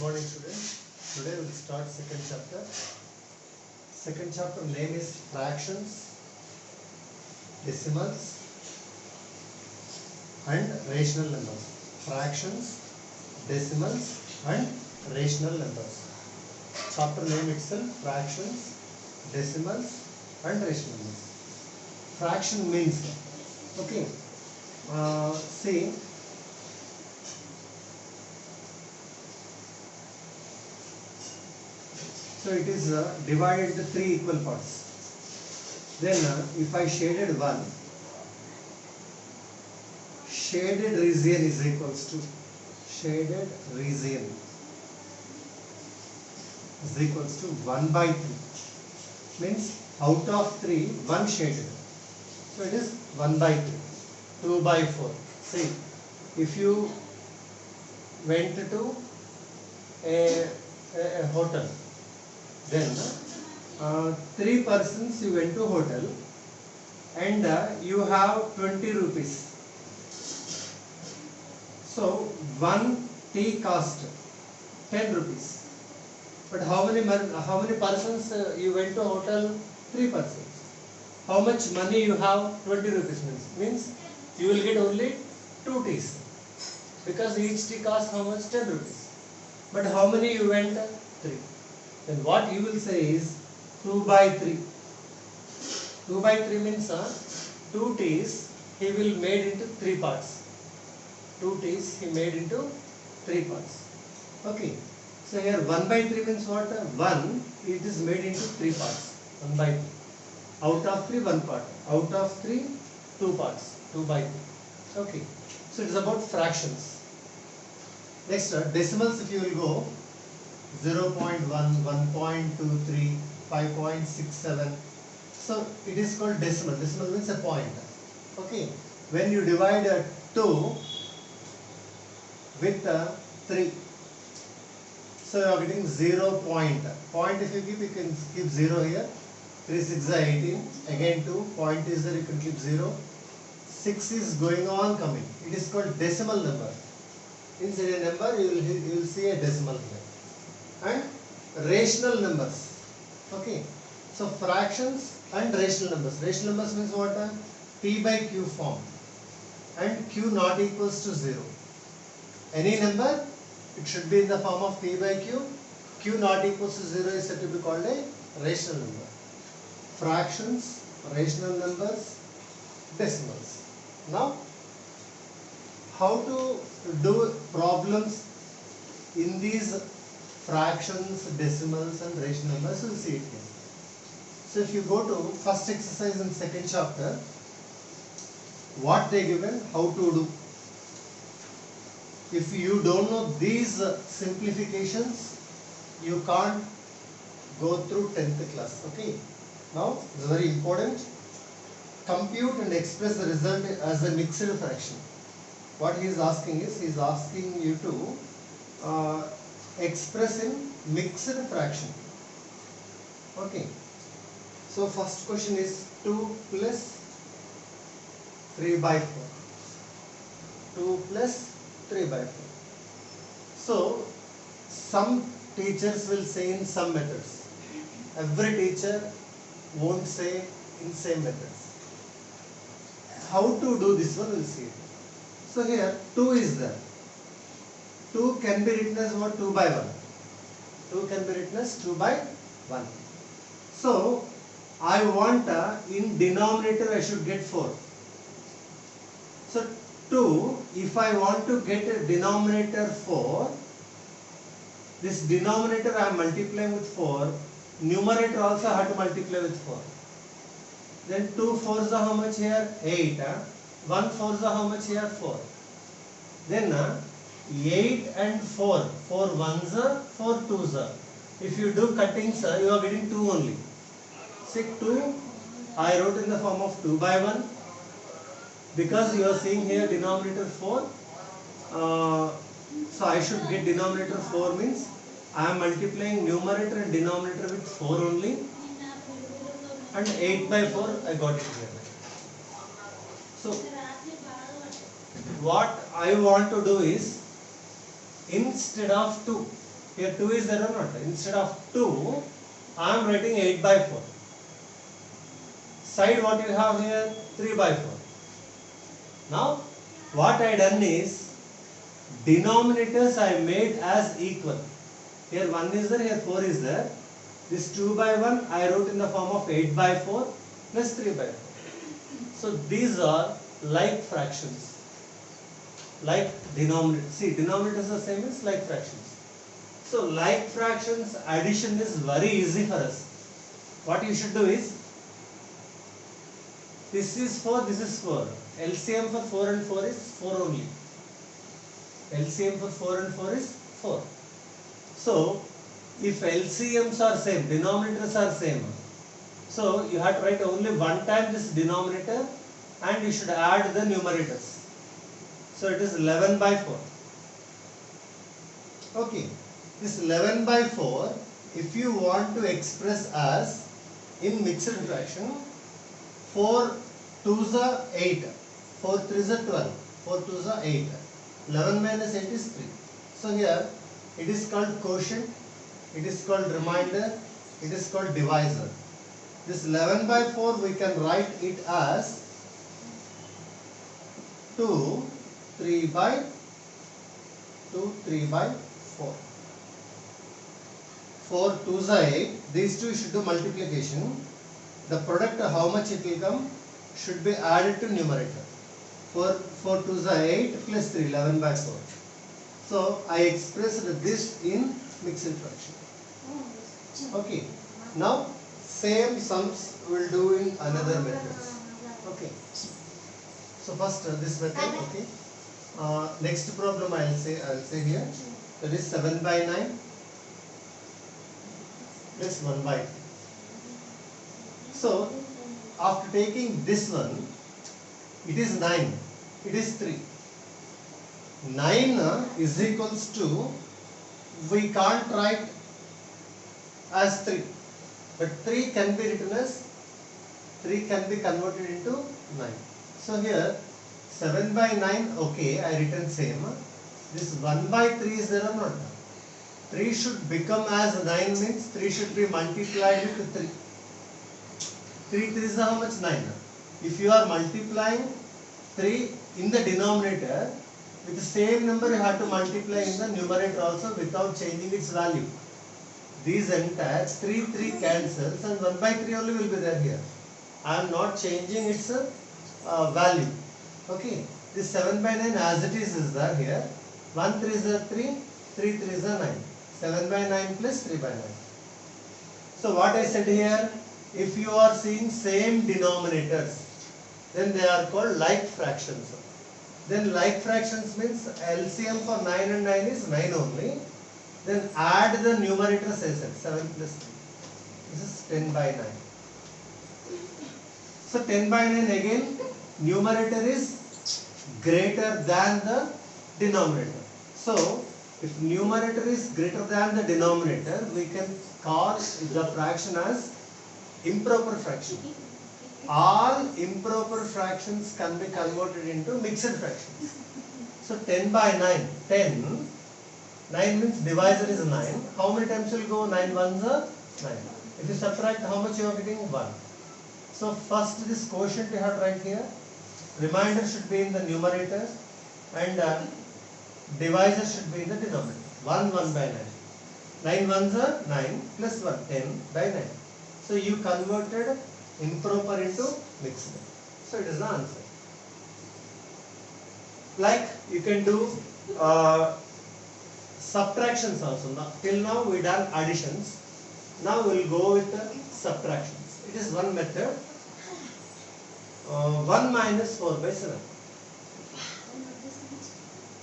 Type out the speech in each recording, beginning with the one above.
Morning students. Today we will start second chapter. Second chapter name is fractions, decimals and rational numbers. Fractions, decimals and rational numbers. Chapter name itself fractions, decimals and rational numbers. Fraction means okay. See. So it is divided into three equal parts. Then if I shaded one, shaded region is equals to shaded region is equals to 1 by 3. Means out of 3, 1 shaded. So it is 1 by 3. 2 by 4. See, if you went to a hotel, then 3 persons you went to hotel and you have 20 rupees. So 1 tea cost 10 rupees. But how many persons you went to hotel? 3 persons. How much money you have? 20 rupees means you will get only 2 teas. Because each tea costs how much? 10 rupees. But how many you went? 3. Then what you will say is 2 by 3. 2 by 3 means 2 teas he will made into 3 parts. 2 teas he made into 3 parts. Okay. So here 1 by 3 means what? 1 it is made into 3 parts. 1 by 3. Out of 3 1 part. Out of 3 2 parts. 2 by 3. Okay. So it is about fractions. Next decimals if you will go 0.1, 1.23, 5.67. So it is called decimal. Decimal means a point. Okay. When you divide 2 with 3, so you are getting 0 point. Point if you keep, you can keep 0 here. 3 6 is 18. Again 2. Point is there, you can keep 0. 6 is going on coming. It is called decimal number. Inside a number you will see a decimal here. And rational numbers. Okay. So fractions and rational numbers. Rational numbers means what? P by Q form. And Q not equals to 0. Any number, it should be in the form of P by Q. Q not equals to 0 is said to be called a rational number. Fractions, rational numbers, decimals. Now, how to do problems in these fractions, decimals and rational numbers, we'll see it here. So if you go to first exercise in second chapter, what they given, how to do. If you don't know these simplifications, you can't go through 10th class. Okay. Now, it's very important. Compute and express the result as a mixed fraction. What he is asking is, he is asking you to express in mixed fraction. Okay. So first question is 2 plus 3 by 4. 2 plus 3 by 4. So some teachers will say in some methods. Every teacher won't say in same methods. How to do this one, we'll see. So here 2 is there. 2 can be written as what? 2 by 1. 2 can be written as 2 by 1. So I want in denominator I should get 4. So 2, if I want to get a denominator 4, this denominator I am multiplying with 4, numerator also I have to multiply with 4. Then 2 4s are how much here? 8. 1 4s are how much here? 4. Then 8 and 4. 4 1s are, 4 2s are. If you do cuttings, you are getting 2 only. See 2, I wrote in the form of 2 by 1. Because you are seeing here denominator 4. So I should get denominator 4 means I am multiplying numerator and denominator with 4 only. And 8 by 4 I got it here. So what I want to do is, instead of 2, Here 2 is there or not? Instead of 2, I am writing 8 by 4. Side what you have here? 3 by 4. Now, what I done is, denominators I made as equal. Here 1 is there, here 4 is there. This 2 by 1 I wrote in the form of 8 by 4 plus 3 by 4. So these are like fractions. Like denominators. See, denominators are same as like fractions. So like fractions addition is very easy for us. What you should do is, this is 4, this is 4. LCM for 4 and 4 is 4 only. LCM for 4 and 4 is 4. So if LCMs are same, denominators are same, so you have to write only one time this denominator and you should add the numerators. So it is 11 by 4. Okay, this 11 by 4, if you want to express as in mixed fraction, 4 2s are 8, 4 3s are 12, 4 2s are 8, 11 minus 8 is 3. So here it is called quotient, it is called remainder, it is called divisor. This 11 by 4 we can write it as 2 3 by 4. 4 2s are 8, these two should do multiplication. The product how much it will come should be added to numerator. 4 2s are 8 plus 3, 11 by 4. So I expressed this in mixed fraction. Okay. Now same sums will do in another methods. Okay. So first this method. Okay. Next problem I'll say here. That is 7 by 9 plus 1 by 3. So after taking this one, it is 9. It is 3. 9 is equals to, we can't write as 3, but 3 can be written as, 3 can be converted into 9. So here 7 by 9, okay, I written same. This 1 by 3 is there or not? 3 should become as 9 means 3 should be multiplied with 3. 3 3 is how much? 9. If you are multiplying 3 in the denominator, with the same number you have to multiply in the numerator also without changing its value. These entire 3 3 cancels and 1 by 3 only will be there here. I am not changing its value. Okay, this 7 by 9 as it is there here. 1 3 is 3, 3 3 is 9. 7 by 9 plus 3 by 9. So what I said here, if you are seeing same denominators, then they are called like fractions. Then like fractions means LCM for 9 and 9 is 9 only. Then add the numerators as 7 plus 3. This is 10 by 9. So 10 by 9 again, numerator is greater than the denominator. So if numerator is greater than the denominator, we can call the fraction as improper fraction. All improper fractions can be converted into mixed fractions. So 10 by 9, 10, 9 means divisor is 9. How many times will go? 9 ones are 9. If you subtract, how much you are getting? 1. So first this quotient you have to write here. Remainder should be in the numerator and divisor should be in the denominator. 1 1 by 9. 9 ones are 9 plus 1, 10 by 9. So you converted improper into mixed. So it is the answer. Like you can do subtractions also. Now, till now we done additions. Now we will go with the subtractions. It is one method. 1 minus 4 by 7.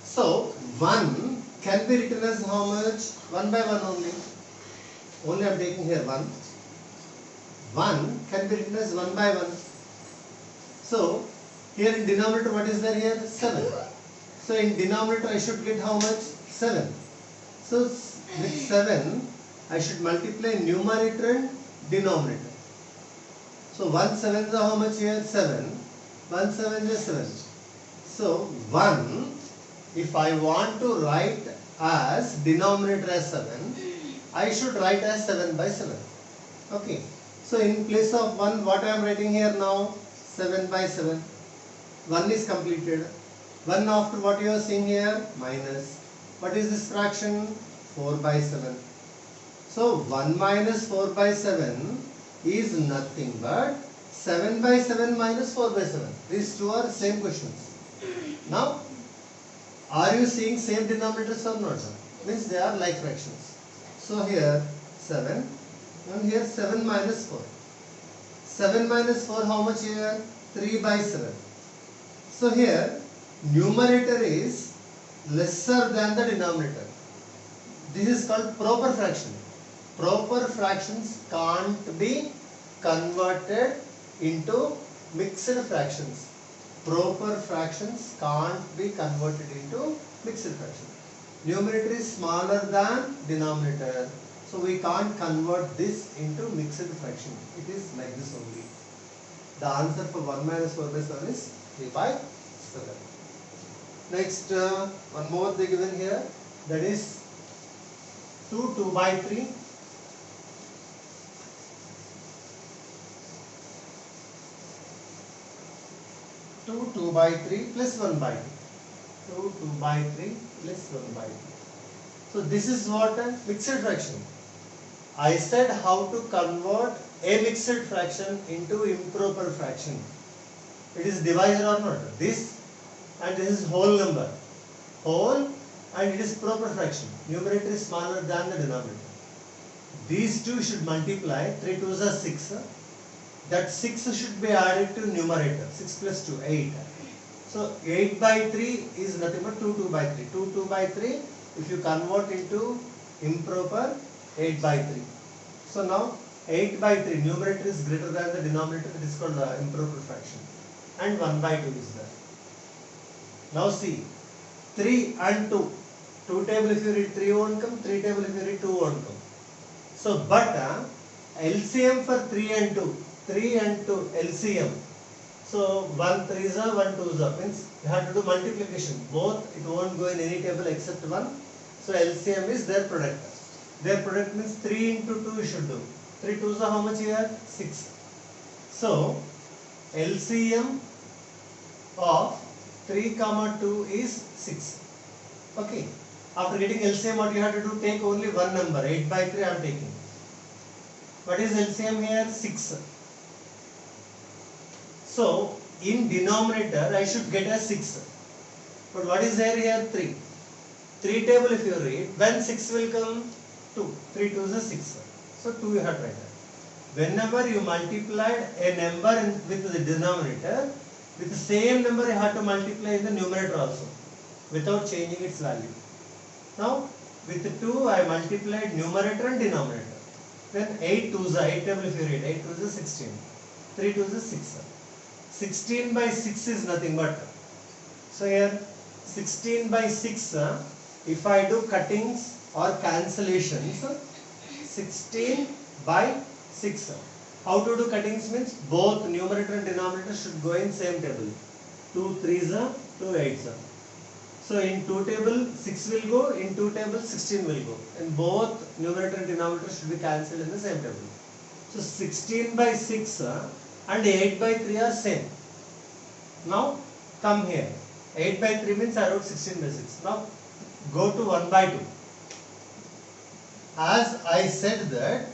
So 1 can be written as how much? 1 by 1 only. Only I am taking here 1. 1 can be written as 1 by 1. So here in denominator what is there here? 7. So in denominator I should get how much? 7. So with 7 I should multiply numerator and denominator. So 1 7 is how much here? 7. 1 7 is 7. So 1, if I want to write as denominator as 7, I should write as 7 by 7. Okay. So in place of 1, what I am writing here now? 7 by 7. 1 is completed. 1 after what you are seeing here? Minus. What is this fraction? 4 by 7. So 1 minus 4 by 7 is nothing but 7 by 7 minus 4 by 7. These two are same questions. Now, are you seeing same denominators or not? Means they are like fractions. So here 7 and here 7 minus 4. 7 minus 4 how much here? 3 by 7. So here numerator is lesser than the denominator. This is called proper fraction. Proper fractions can't be converted into mixed fractions. Proper fractions can't be converted into mixed fractions. Numerator is smaller than denominator. So we can't convert this into mixed fraction. It is like this only. The answer for 1 minus 4 by 7 is 3 by 7. Next, one more they given here. That is 2 by 3. 2 by 3 plus 1 by 2. 2 by 3 plus 1 by 2. So this is what a mixed fraction. I said how to convert a mixed fraction into improper fraction. It is divisor or not? This and this is whole number. Whole and it is proper fraction. Numerator is smaller than the denominator. These two should multiply. 3 2s are 6. That 6 should be added to numerator. 6 plus 2, 8. So 8 by 3 is nothing but 2 by 3. 2 by 3 if you convert into improper 8 by 3. So now 8 by 3 numerator is greater than the denominator. It is called improper fraction. And 1 by 2 is there. Now see 3 and 2. 2 table if you read 3 won't come. 3 table if you read 2 won't come. So but LCM for 3 and 2. 3 and 2 LCM. So 1 3s are 1 2s are means you have to do multiplication. Both it won't go in any table except 1. So LCM is their product. Their product means 3 into 2 you should do. 3 2s are how much here? 6. So LCM of 3 comma 2 is 6. Okay. After getting LCM what you have to do? Take only one number. 8 by 3 I am taking. What is LCM here? 6. So in denominator I should get a 6. But what is there here? 3. 3 table if you read, when 6 will come? 2. 3 2 is a 6. So 2 you have to write. Whenever you multiplied a number with the denominator, with the same number you have to multiply in the numerator also, without changing its value. Now with the 2 I multiplied numerator and denominator. Then 8 2s are 8 table if you read, 8 2s is 16. 3 2s is 6. 16 by 6 is nothing but. So here 16 by 6, if I do cuttings or cancellations, 16 by 6. How to do cuttings means both numerator and denominator should go in same table. 2 3s, 2 8s. So in 2 table 6 will go, in 2 table 16 will go. And both numerator and denominator should be cancelled in the same table. So 16 by 6 and 8 by 3 are same. Now come here. 8 by 3 means I wrote 16 by 6. Now go to 1 by 2. As I said that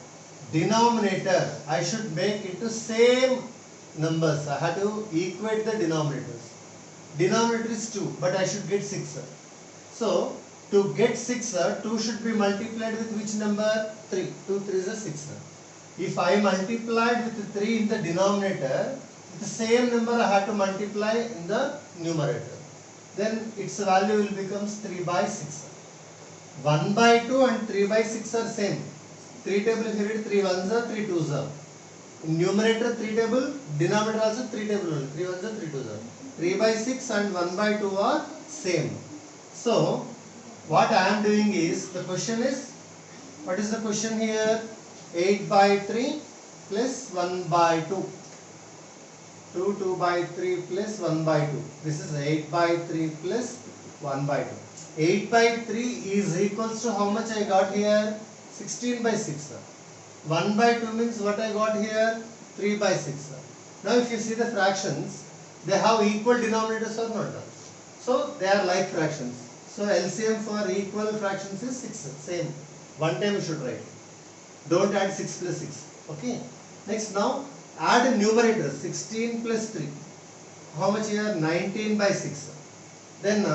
denominator I should make into same numbers. I have to equate the denominators. Denominator is 2 but I should get 6. So to get 6, 2 should be multiplied with which number? 3. 2 3 is a 6. If I multiplied with 3 in the denominator, the same number I have to multiply in the numerator. Then its value will become 3 by 6. 1 by 2 and 3 by 6 are same. 3 table if you read 3 1s are 3 2s are. In numerator 3 table, denominator also 3 table only. 3 1s are 3 2s are. 3 by 6 and 1 by 2 are same. So what I am doing is, the question is, what is the question here? 8 by 3 plus 1 by 2. 2 by 3 plus 1 by 2. This is 8 by 3 plus 1 by 2. 8 by 3 is equals to how much I got here? 16 by 6. 1 by 2 means what I got here? 3 by 6. Now if you see the fractions, they have equal denominators or not? So they are like fractions. So LCM for equal fractions is 6. Same. One time you should write. Don't add 6 plus 6. Okay. Next now add numerators 16 plus 3. How much here? 19 by 6. Then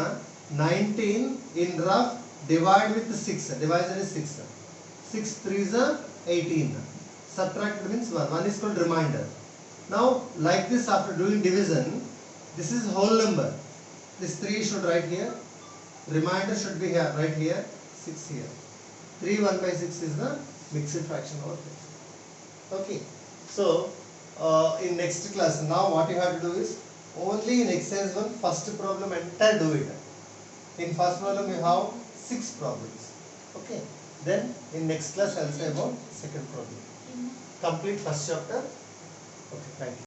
19 in rough divide with 6. Divisor is 6. 6 3 is 18. Subtract means 1. 1 is called remainder. Now like this, after doing division, this is whole number. This 3 should write here. Remainder should be here, right here. 6 here. 3 1 by 6 is the mixed fraction over here. Okay. So in next class, now what you have to do is only in exercise 1 first problem entire do it. In first problem you have 6 problems. Okay. Then in next class I will say about second problem. Complete first chapter. Okay, thank you.